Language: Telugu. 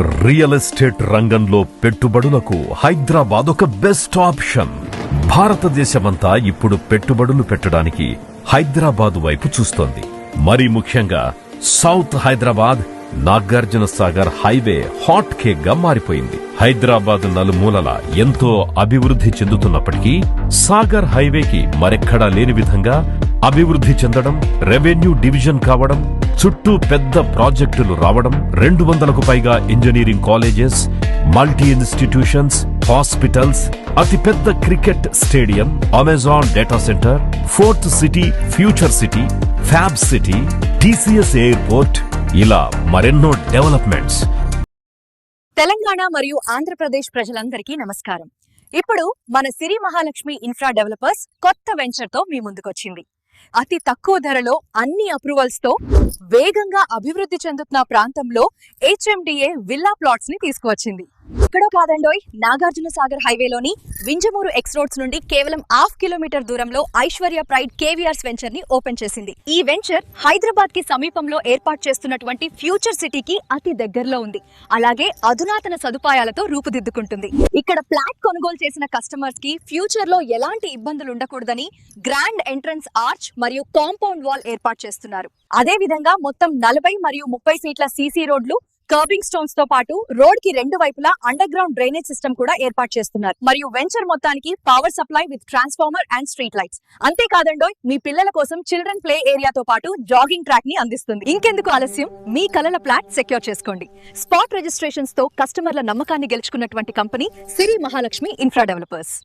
రియల్ ఎస్టేట్ రంగంలో పెట్టుబడులకు హైదరాబాద్ ఒక బెస్ట్ ఆప్షన్. భారతదేశమంతా ఇప్పుడు పెట్టుబడులు పెట్టడానికి హైదరాబాద్ వైపు చూస్తోంది. మరీ ముఖ్యంగా south Hyderabad Nagarjuna Sagar highway hot cake గా మారిపోయింది. హైదరాబాద్ నలుమూలల ఎంతో అభివృద్ధి చెందుతున్నప్పటికీ సాగర్ హైవేకి మరెక్కడా లేని విధంగా అభివృద్ధి చెందడం, రెవెన్యూ డివిజన్ కావడం, చుట్టూ పెద్ద ప్రాజెక్టులు రావడం, 200కు పైగా engineering colleges, multi institutions, hospitals, అతిపెద్ద cricket stadium, Amazon data centre, fourth city, future city, fab city, TCS airport, ఇలా మరెన్నో డెవలప్మెంట్స్. తెలంగాణ మరియు ఆంధ్రప్రదేశ్ ప్రజలందరికీ నమస్కారం. ఇప్పుడు మన సిరి మహాలక్ష్మి ఇన్ఫ్రా డెవలపర్స్ కొత్త వెంచర్ తో మీ ముందుకొచ్చింది. అతి తక్కువ ధరలో అన్ని అప్రూవల్స్ తో వేగంగా అభివృద్ధి చెందుతున్న ప్రాంతంలో HMDA విల్లా ప్లాట్స్ ని తీసుకువచ్చింది. ఇక్కడో కాదండోయ్, నాగార్జున సాగర్ హైవేలోని వింజమూరు ఎక్స్ రోడ్స్ నుండి కేవలం 1/2 కిలోమీటర్ దూరంలో ఐశ్వర్య ప్రైడ్ కేవీఆర్స్ వెంచర్ ని ఓపెన్ చేసింది. ఈ వెంచర్ హైదరాబాద్ కి సమీపంలో ఏర్పాటు చేస్తున్నటువంటి ఫ్యూచర్ సిటీకి అతి దగ్గరలో ఉంది. అలాగే అధునాతన సదుపాయాలతో రూపుదిద్దుకుంటుంది. ఇక్కడ ఫ్లాట్ కొనుగోలు చేసిన కస్టమర్స్ కి ఫ్యూచర్ లో ఎలాంటి ఇబ్బందులు ఉండకూడదని గ్రాండ్ ఎంట్రన్స్ ఆర్చ్ మరియు కాంపౌండ్ వాల్ ఏర్పాటు చేస్తున్నారు. అదే విధంగా మొత్తం 40 మరియు 30 ఫీట్ల సీసీ రోడ్లు, కర్బింగ్ స్టోన్స్ తో పాటు రోడ్ కి 2 వైపులా అండర్ గ్రౌండ్ డ్రైనేజ్ సిస్టమ్ కూడా ఏర్పాటు చేస్తున్నారు. మరియు వెంచర్ మొత్తానికి power supply with transformer and street lights. అంతేకాదండోయ్, మీ పిల్లల కోసం చిల్డ్రన్ ప్లే ఏరియాతో పాటు జాగింగ్ ట్రాక్ ని అందిస్తుంది. ఇంకెందుకు ఆలస్యం, మీ కలల ఫ్లాట్ సెక్యూర్ చేసుకోండి. స్పాట్ రిజిస్ట్రేషన్స్ తో కస్టమర్ల నమ్మకాన్ని గెలుచుకున్నటువంటి కంపెనీ సిరి మహాలక్ష్మి ఇన్ఫ్రా డెవలపర్స్.